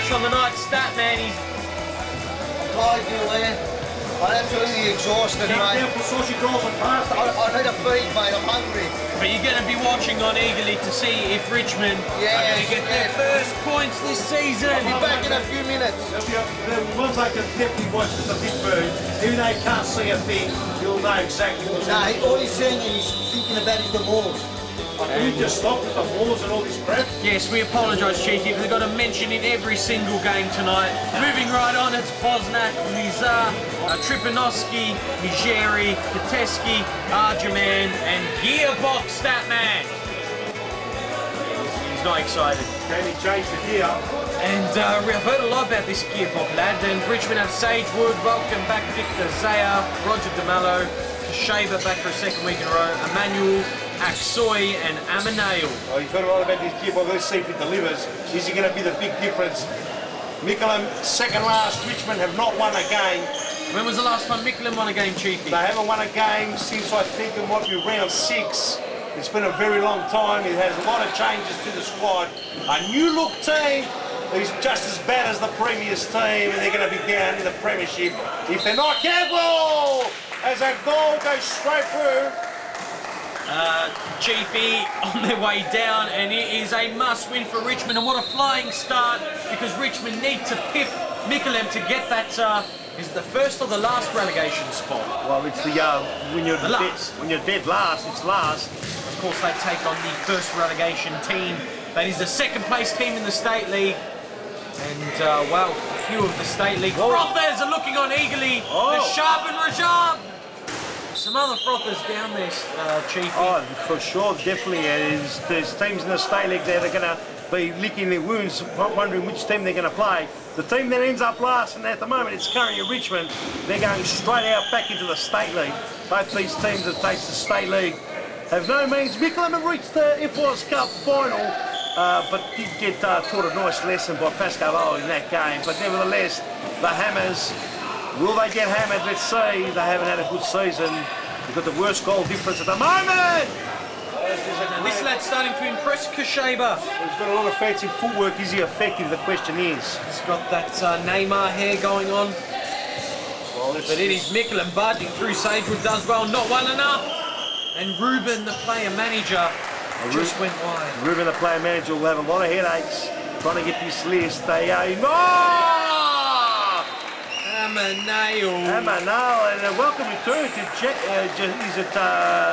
flash on the night stat man. He's tired, you there. I'm absolutely exhausted, mate. So she draws and past. I need a feed, mate. I'm hungry. But you're going to be watching on eagerly to see if Richmond are going to get their first points this season. I'll be back in a few minutes. The ones I can definitely watch is the big bird. Even though you can't see a thing, you'll know exactly what's happening. All he's saying is he's thinking about the balls. Can we just stop with the balls and all this crap? Yes, we apologise, Cheeky, but they've got to mention in every single game tonight. Moving right on, it's Bosnak, Lizar, Tripanoski, Nigeri, Kateski, Arjaman, and Gearbox Statman. He's not excited. Can he change the gear? And I've heard a lot about this Gearbox lad. And Richmond have Sagewood, welcome back Victor Zaya, Roger DeMello, Shaver back for a second week in a row, Emmanuel, Aksoy and Amanale. Oh, you've heard a lot about this gearbox. Let's see if it delivers. Is he going to be the big difference? Mickleham, second last. Richmond have not won a game. When was the last time Mickleham won a game, Chiefy? They haven't won a game since I think it might be round 6. It's been a very long time. It has a lot of changes to the squad. A new look team who's just as bad as the previous team, and they're going to be down in the premiership if they're not careful. As a goal goes straight through. Chiefy on their way down, and it is a must-win for Richmond, and what a flying start, because Richmond need to pip Mickleham to get that, is it the first or the last relegation spot? Well, it's the, when you're dead last, it's last. Of course, they take on the first relegation team, that is the second place team in the State League, and, well, a few of the State League frothers are looking on eagerly, the Sharp and Rajab. Some other frothers down there, Chiefy. Oh, for sure, definitely. There's teams in the State League there that are going to be licking their wounds, wondering which team they're going to play. The team that ends up last, and at the moment it's currently Richmond, they're going straight out back into the State League. Both these teams that take the State League have no means. Mickleham have reached the FOS Cup final, but did get taught a nice lesson by Pascal in that game. But nevertheless, the Hammers, will they get hammered? Let's see. They haven't had a good season. They've got the worst goal difference at the moment. This lad's starting to impress Kashaba. He's got a lot of fancy footwork. Is he effective? The question is. He's got that Neymar hair going on. Well, but it is Mickleham barging through. Sagewood does well, not well enough. And Ruben, the player manager, just went wide. Ruben, the player manager, will have a lot of headaches trying to get this list. They are Amanale, and a welcome return to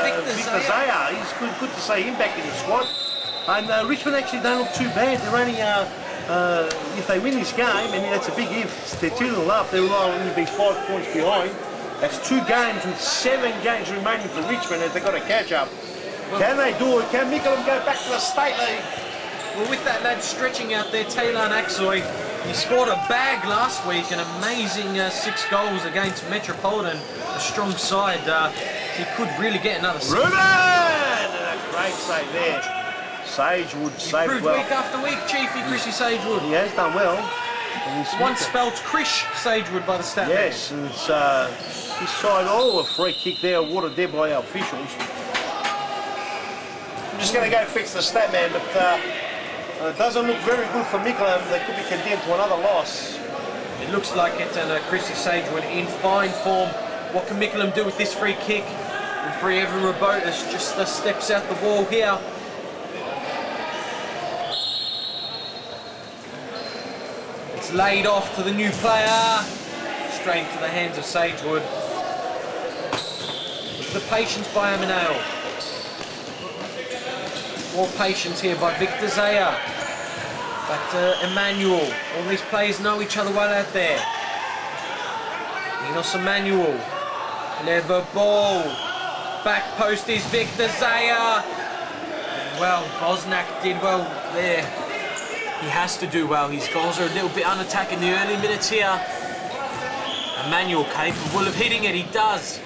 Victor Zaya. He's good to see him back in the squad. And Richmond actually don't look too bad. They're only, if they win this game, and that's a big if, they're 2-0 up, they'll only be 5 points behind. That's 2 games with 7 games remaining for Richmond as they've got to catch up. Can they do it? Can Mickleham go back to the State League? Well, with that lad stretching out there, Taylor Aksoy, he scored a bag last week, an amazing 6 goals against Metropolitan, a strong side. He could really get another save. Ruben! A great save there. Sagewood saved well. Week after week, Chiefy Chrissy Sagewood. He has done well. Once spelled Krish Sagewood by the stat. Yes, and it's his side. Oh, a free kick there, awarded there by our officials. I'm just going to go fix the stat man, but it doesn't look very good for Mickleham. They could be condemned to another loss. It looks like it, and Chrissy Sagewood in fine form. What can Mickleham do with this free kick? Referee Evan Robotas just steps out the wall here. It's laid off to the new player. Straight into the hands of Sagewood. With the patience by Amanale. More patience here by Victor Zaya. Back to Emmanuel. All these players know each other well out there. Enos Emmanuel. Clever ball. Back post is Victor Zaya. Well, Bosnak did well there. He has to do well. His goals are a little bit unattacked in the early minutes here. Emmanuel capable of hitting it. He does.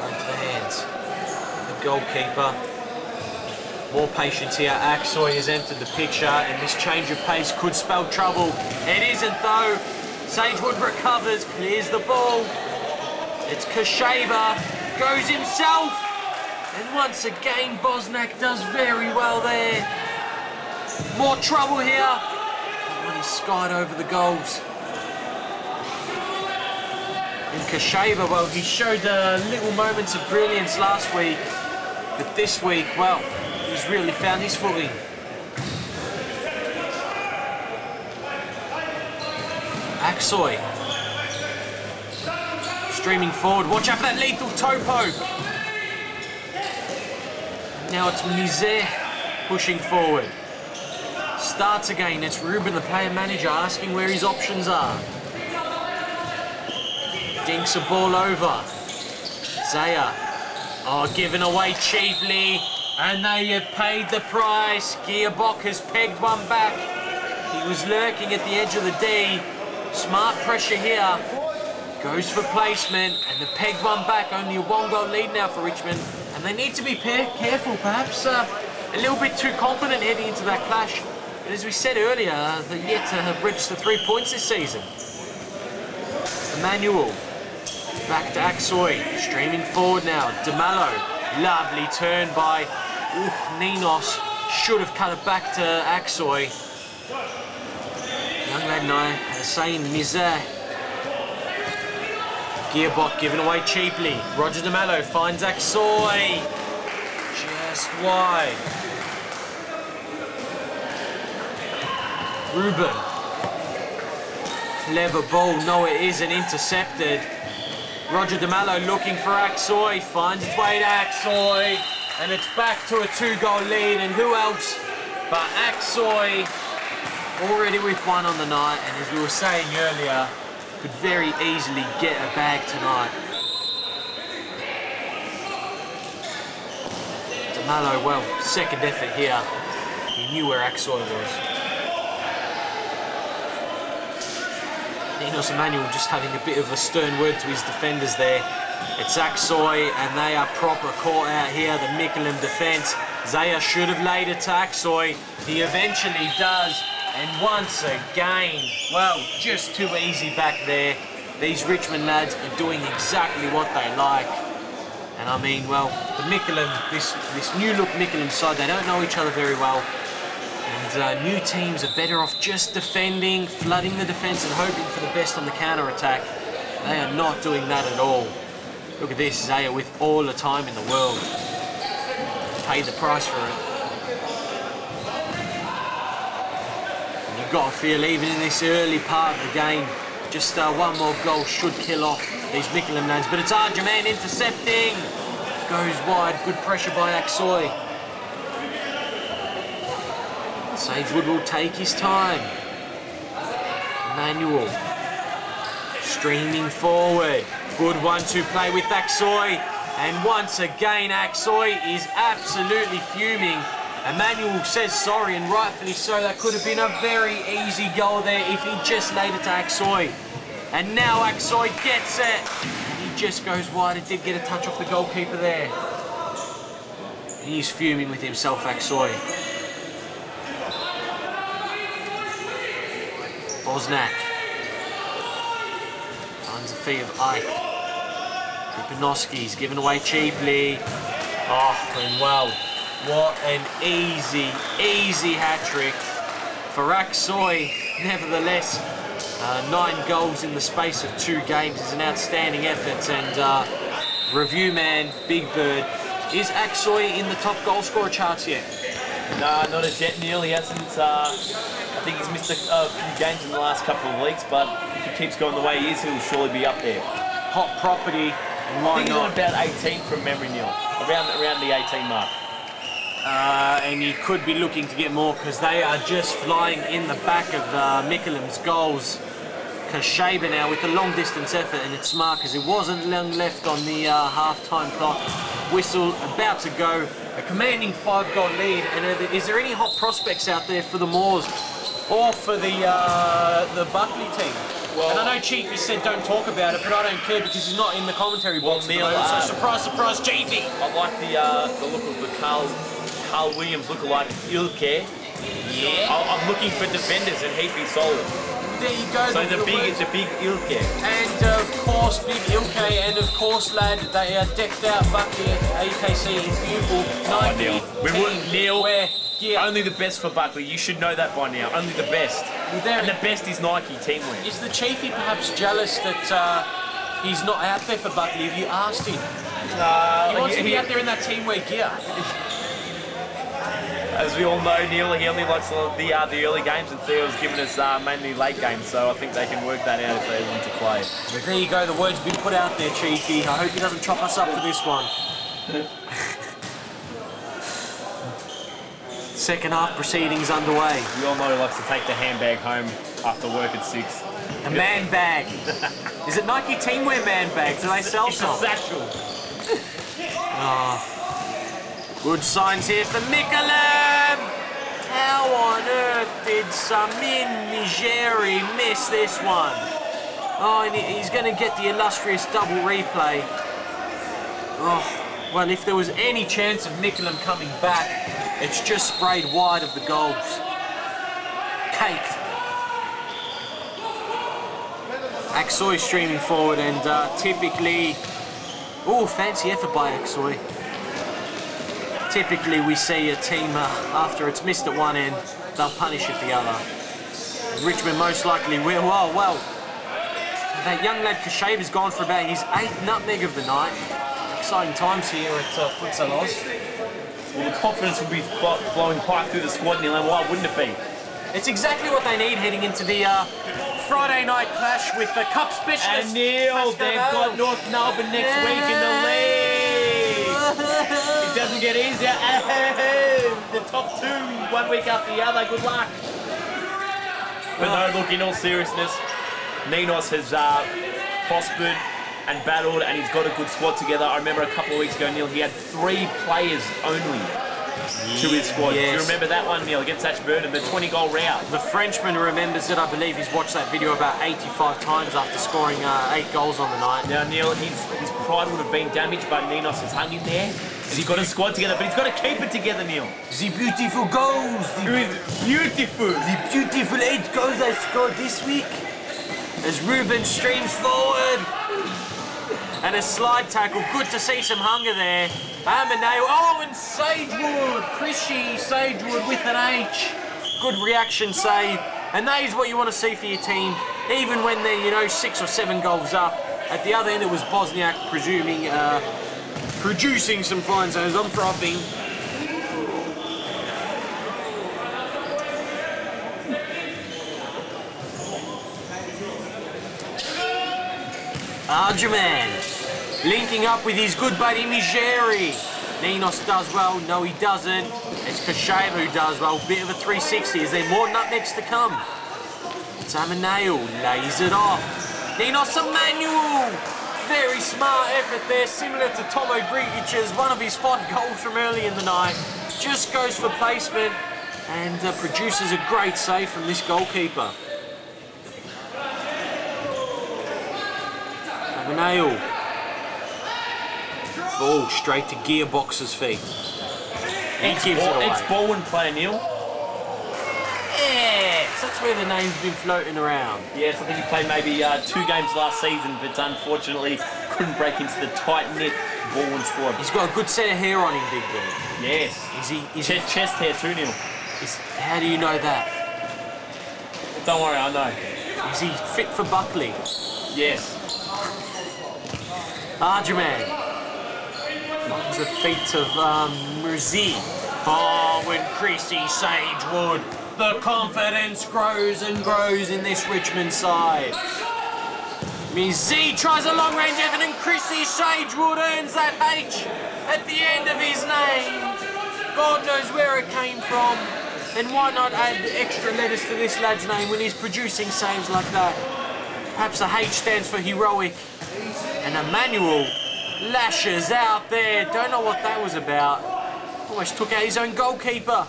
Into the hands. Goalkeeper. More patience here. Aksoy has entered the picture, and this change of pace could spell trouble. It isn't though. Sagewood recovers, clears the ball. It's Kashaba, goes himself, and once again Bosnak does very well there. More trouble here. When he skied over the goals. And Kasheva, well, he showed little moments of brilliance last week, but this week, well, he's really found his footing. Aksoy. Streaming forward. Watch out for that lethal toe poke. Now it's Mizet pushing forward. Starts again. It's Ruben, the player manager, asking where his options are. Dinks a ball over. Zaya. Oh, given away cheaply. And they have paid the price. Gearbock has pegged one back. He was lurking at the edge of the D. Smart pressure here. Goes for placement. And the pegged one back. Only a 1-goal lead now for Richmond. And they need to be careful, perhaps a little bit too confident heading into that clash. But as we said earlier, they're yet to have registered 3 points this season. Emmanuel. Back to Aksoy, streaming forward now. DeMallo, lovely turn by Ninos. Should have cut it back to Aksoy. Young lad and I are saying Mizet. Gearbock given away cheaply. Roger DeMallo finds Aksoy. Just wide. Ruben. Clever ball. No, it isn't. Intercepted. Roger DeMallo looking for Aksoy, finds its way to Aksoy, and it's back to a 2-goal lead, and who else but Aksoy, already with 1 on the night, and as we were saying earlier, could very easily get a bag tonight. DeMallo, well, second effort here, he knew where Aksoy was. Ninos Emmanuel just having a bit of a stern word to his defenders there. It's Aksoy, and they are proper caught out here, the Mickleham defence. Zaya should have laid it to Aksoy. He eventually does, and once again, well, just too easy back there. These Richmond lads are doing exactly what they like. And I mean, well, the Mickleham, this new look Mickleham side, they don't know each other very well. And new teams are better off just defending, flooding the defence and hoping for the best on the counter-attack. They are not doing that at all. Look at this, Zaya with all the time in the world. Paid the price for it. And you've got to feel, even in this early part of the game, just 1 more goal should kill off these Mickleham lads. But it's Arjaman intercepting. Goes wide, good pressure by Aksoy. Sagewood will take his time. Emmanuel streaming forward. Good 1-2 play with Aksoy. And once again, Aksoy is absolutely fuming. Emmanuel says sorry, and rightfully so. That could have been a very easy goal there if he just laid it to Aksoy. And now Aksoy gets it. He just goes wide. It did get a touch off the goalkeeper there. He's fuming with himself, Aksoy. Bosnak finds the feet of Ike. Kupinoski's given away cheaply. Oh, and well, what an easy hat-trick for Aksoy. Nevertheless, 9 goals in the space of 2 games is an outstanding effort. And review man, Big Bird, is Aksoy in the top goal scorer charts yet? No, not as yet. Neil, he hasn't. I think he's missed a few games in the last couple of weeks, but if he keeps going the way he is, he'll surely be up there. Hot property, and why I think not? he's on about 18 from memory, Neil. Around the 18 mark. And he could be looking to get more, because they are just flying in the back of Mickleham's goals. Kasheba now with the long distance effort, and it's smart because it wasn't long left on the half-time clock. Whistle about to go. A commanding 5-goal lead. And is there any hot prospects out there for the Moors or for the Buckley team? Well, and I know Chief has said don't talk about it, but I don't care because he's not in the commentary box. Neil, so surprise, surprise, Chiefy. I like the look of the Carl Williams lookalike Ilke. Yeah. I'm looking for defenders, and he'd be solid. There you go. So the big Ilke. And of course, big Ilke, and of course, lad, they are decked out Buckley at AKC in beautiful 90. We wouldn't, Neil. Where gear. Only the best for Buckley. You should know that by now. Only the best. And the best is Nike teamwear. Is the Chiefy perhaps jealous that he's not out there for Buckley? Have you asked him? He wants to be out there in that teamwear gear. As we all know, Neil, he only likes the early games, and Theo's given us mainly late games, so I think they can work that out if they want to play. But there you go, the word's been put out there, Chiefy. I hope he doesn't chop us up for this one. Second half proceedings underway. We all know he likes to take the handbag home after work at 6. A man bag. Is it Nike teamwear man bags? Do they sell some? It's a satchel. Good signs here for Mickleham. How on earth did Samin Nigeri miss this one? Oh, and he's going to get the illustrious double replay. Oh, well, if there was any chance of Mickleham coming back, it's just sprayed wide of the goals. Caked. Aksoy streaming forward, and typically... Oh, fancy effort by Aksoy. Typically we see a team, after it's missed at one end, they'll punish at the other. And Richmond most likely will. Well, that young lad Kashaba's gone for about his 8th nutmeg of the night. Exciting times here at Futsalroos. Well, the confidence will be flowing high through the squad, Neil, and why wouldn't it be? It's exactly what they need heading into the Friday night clash with the Cup specialist. And Neil, they've got North Melbourne next week in the league. It doesn't get easier. The top 2, 1 week after the other. Good luck. But no, look, in all seriousness, Ninos has prospered and battled, and he's got a good squad together. I remember a couple of weeks ago, Neil, he had 3 players only to his squad. Yes. Do you remember that one, Neil, against Ashburton, the 20-goal rout? The Frenchman remembers it. I believe he's watched that video about 85 times after scoring 8 goals on the night. Now, Neil, his pride would have been damaged, but Ninos has hung in there. He's got a squad together, but he's got to keep it together, Neil. The beautiful goals. Beautiful. The beautiful 8 goals I scored this week. As Ruben streams forward. And a slide tackle. Good to see some hunger there. Amaneo. Oh, and Sagewood. Krishy Sagewood with an H. Good reaction save. And that is what you want to see for your team. Even when they're, 6 or 7 goals up. At the other end, it was Bosniak producing some fine zones. I'm frothing. Arjuman linking up with his good buddy Nigeri. Ninos does well. No, he doesn't. It's Kashaba who does well. Bit of a 360. Is there more nutmegs to come? Tamaneo lays it off. Ninos Emmanuel. Very smart effort there, similar to Tomo Brigic's, one of his 5 goals from early in the night. Just goes for placement and produces a great save from this goalkeeper. Tamaneo. Ball straight to Gearbox's feet. He gives it away. Ex-Baldwin player, Neil. Yes, that's where the name's been floating around. Yes, I think he played maybe 2 games last season, but unfortunately couldn't break into the tight-knit Baldwin squad. He's got a good set of hair on him, Big Ben. Yes. Is he chest hair too, Neil. How do you know that? Don't worry, I know. Is he fit for Buckley? Yes. Arjuman. Finds the feet of Murzi. Oh, when Chrissy Sagewood. The confidence grows and grows in this Richmond side. Murzi tries a long-range effort and Chrissy Sagewood earns that H at the end of his name. God knows where it came from. And why not add extra letters to this lad's name when he's producing saves like that? Perhaps the H stands for heroic. And Emmanuel lashes out there. Don't know what that was about. Almost took out his own goalkeeper.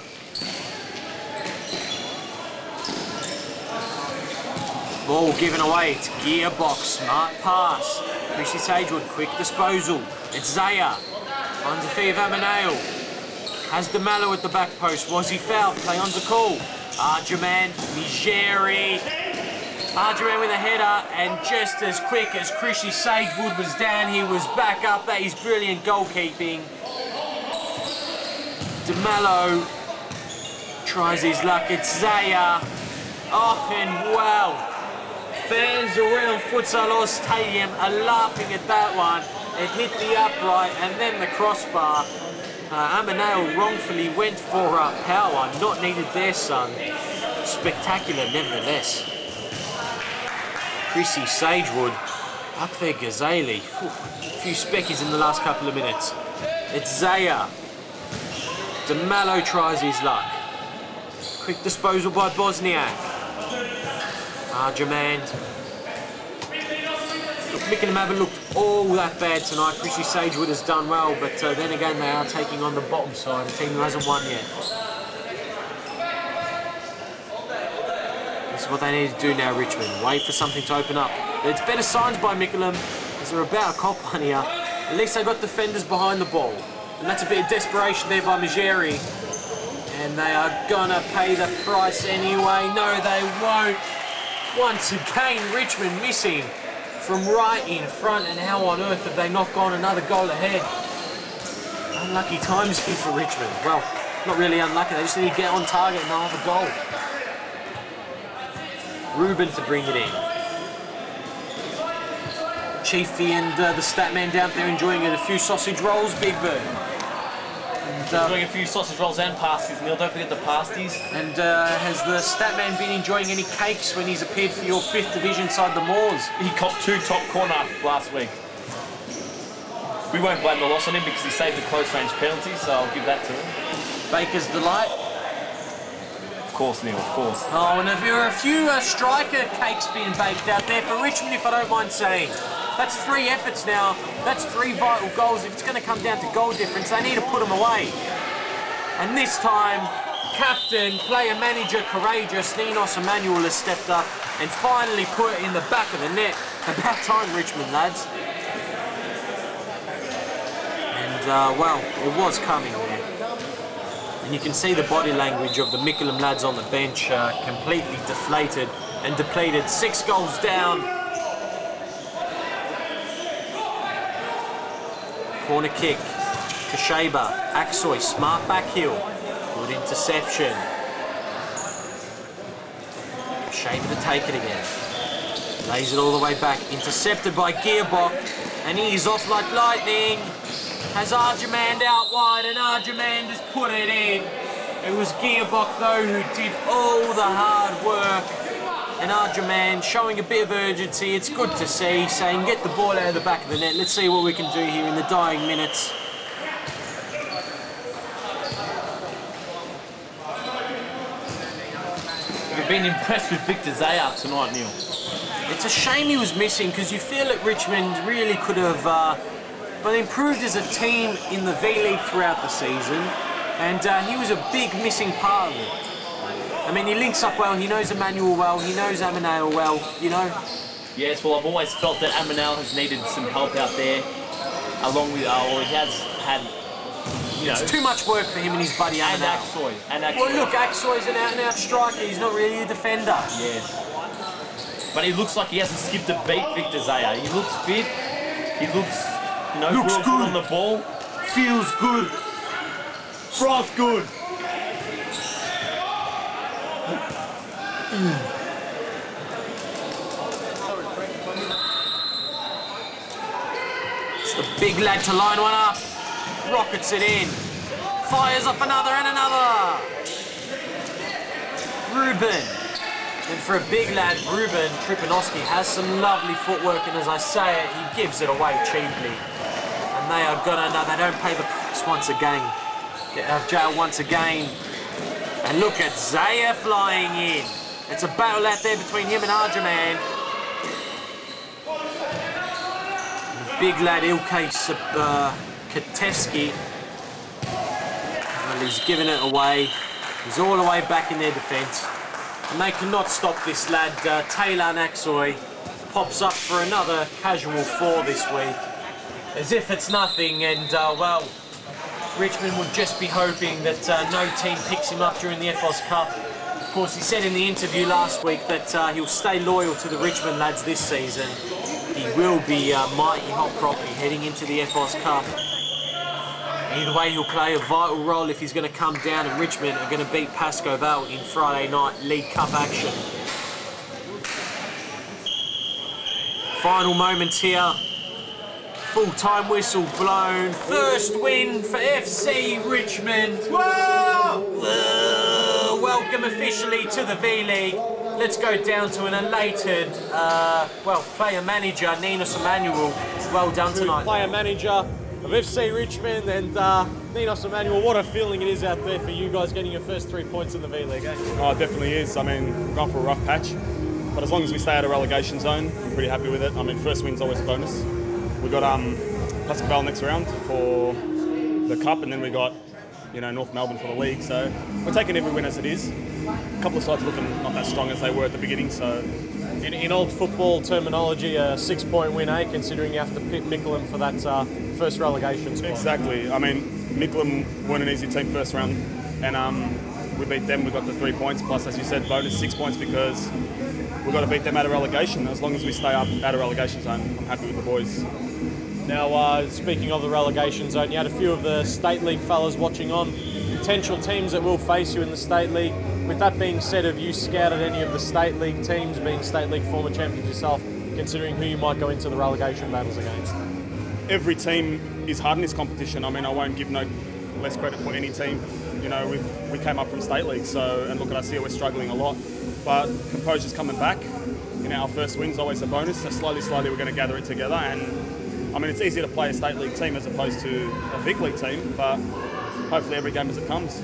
Ball given away. It's Gearbox. Smart pass. Chrissy Sagewood. Quick disposal. It's Zaya. Finds the feet of Amaneo. Has DeMello at the back post. Was he fouled? Play on's a call. Arjuman. Nigeri. Arjuman with a header, and just as quick as Chrissy Sagewood was down, he was back up. That is brilliant goalkeeping. DeMello tries his luck. It's Zaya. Up and wow. Fans around Futsalroos Stadium are laughing at that one. It hit the upright and then the crossbar. Amanao wrongfully went for power, not needed there, son. Spectacular nevertheless. Chrissy Sagewood up there, Gazali. A few speckies in the last couple of minutes. It's Zaya. DeMallo tries his luck. Quick disposal by Bosniak. Arjemand. Mickleham haven't looked all that bad tonight. Chrissy Sagewood has done well, but then again they are taking on the bottom side, a team who hasn't won yet. This is what they need to do now, Richmond. Wait for something to open up. It's better signs by Mickleham, as they're about a cop one here. At least they got defenders behind the ball. And that's a bit of desperation there by Majeri. And they are gonna pay the price anyway. No, they won't. Once again, Richmond missing from right in front, and how on earth have they not gone another goal ahead? Unlucky times here for Richmond. Well, not really unlucky, they just need to get on target and they'll have a goal. Ruben to bring it in. Chiefy and the stat man down there enjoying it. A few sausage rolls, Big Bird. Enjoying a few sausage rolls and pasties, Neil. Don't forget the pasties. And has the stat man been enjoying any cakes when he's appeared for your 5th division side, the Moors? He copped 2 top corner last week. We won't blame the loss on him because he saved the close range penalty, so I'll give that to him. Baker's delight. Of course, Neil, of course. Oh, and there are a few striker cakes being baked out there for Richmond, if I don't mind saying. That's 3 efforts now. That's 3 vital goals. If it's going to come down to goal difference, they need to put them away. And this time, captain, player manager, courageous, Ninos Emmanuel has stepped up and finally put it in the back of the net. About time, Richmond, lads. And, well, it was coming there. And you can see the body language of the Mickleham lads on the bench, completely deflated and depleted. 6 goals down. Corner kick, Kasheba, Aksoy, smart back heel, good interception. Kasheba to take it again, lays it all the way back, intercepted by Gearbock, and he's off like lightning. Has Arjemand out wide, and Arjemand has put it in. It was Gearbock though who did all the hard work. And Arjemand showing a bit of urgency. It's good to see, saying get the ball out of the back of the net. Let's see what we can do here in the dying minutes. You've been impressed with Victor Zaya tonight, Neil. It's a shame he was missing because you feel that Richmond really could have improved as a team in the V-League throughout the season. And he was a big missing part of it. I mean, he links up well, he knows Emmanuel well, he knows Amanao well, you know? Yes, well, I've always felt that Amanao has needed some help out there, along with, or he has had, you know... It's too much work for him and his buddy Amanao. And Aksoy. Well, look, Aksoy's an out-and-out striker, he's not really a defender. Yes. But he looks like he hasn't skipped a beat, Victor Zaya. He looks fit, he looks, you know, looks good on the ball. Feels good. Froth good. It's the big lad to line one up. Rockets it in. Fires off another and another. Ruben. And for a big lad, Ruben Tripanowski has some lovely footwork, and as I say it, he gives it away cheaply. And they are gonna know they don't pay the price once again. Get out of jail once again. And look at Zaya flying in. It's a battle out there between him and Arjaman. Big lad Ilkay Katevsky. Well, he's giving it away. He's all the way back in their defence. And they cannot stop this lad. Taylor Naksoy pops up for another casual 4 this week. As if it's nothing, and well, Richmond would just be hoping that no team picks him up during the FOS Cup. Of course, he said in the interview last week that he'll stay loyal to the Richmond lads this season. He will be mighty hot property heading into the FOS Cup. Either way, he'll play a vital role if he's going to come down, and Richmond are going to beat Pascoe Vale in Friday night League Cup action. Final moments here. Full-time whistle blown. First win for FC Richmond. Whoa! Welcome officially to the V-League. Let's go down to an elated, player-manager, Ninos Emmanuel. Well done tonight. Player-manager of FC Richmond and Ninos Emmanuel. What a feeling it is out there for you guys getting your first 3 points in the V-League, eh? Oh, it definitely is. I mean, we've gone for a rough patch, but as long as we stay out of relegation zone, I'm pretty happy with it. I mean, first win's always a bonus. We've got Pascoe Vale next round for the Cup, and then we got, North Melbourne for the league. So we're taking every win as it is. A couple of sides looking not that strong as they were at the beginning. So in old football terminology, a 6-point win, eh? Considering you have to pit Mickleham for that first relegation spot. Exactly. I mean, Mickleham weren't an easy team first round, and we beat them. We got the 3 points plus, as you said, bonus 6 points because we've got to beat them out of relegation. As long as we stay up out of relegation zone, I'm happy with the boys. Now, speaking of the relegation zone, you had a few of the State League fellas watching on. Potential teams that will face you in the State League. With that being said, have you scouted any of the State League teams, being State League former champions yourself, considering who you might go into the relegation battles against? Every team is hard in this competition. I mean, I won't give no less credit for any team. We came up from State League, and look at us here, we're struggling a lot. But composure's coming back. Our first win's always a bonus, so slowly we're going to gather it together. And I mean, it's easier to play a State League team as opposed to a Vic League team, but hopefully every game as it comes.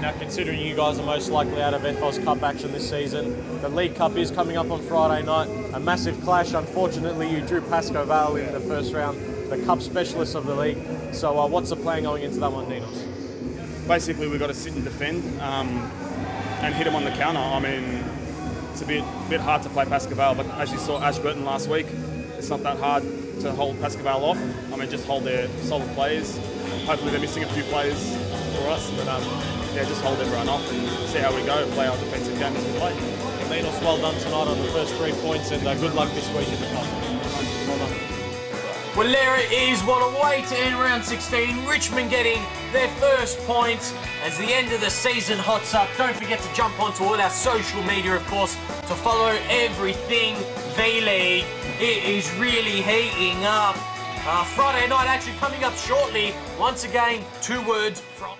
Now, considering you guys are most likely out of FOS Cup action this season, the League Cup is coming up on Friday night. A massive clash. Unfortunately, you drew Pascoe Vale in the first round, the Cup specialists of the league. So what's the plan going into that one, Ninos? Basically, we've got to sit and defend and hit them on the counter. I mean, it's a bit hard to play Pascoe Vale, but as you saw Ashburton last week, it's not that hard to hold Pascoe Vale off. I mean, just hold their solid players. Hopefully they're missing a few players for us, but just hold everyone off and see how we go, play our defensive game as we play. Ninos, well done tonight on the first 3 points, and good luck this week in the Cup. Well done. Well, there it is. What a way to end round 16. Richmond getting their first point as the end of the season hots up. Don't forget to jump onto all our social media, of course, to follow everything V-League. It is really heating up. Friday night action coming up shortly. Once again, 2 words from...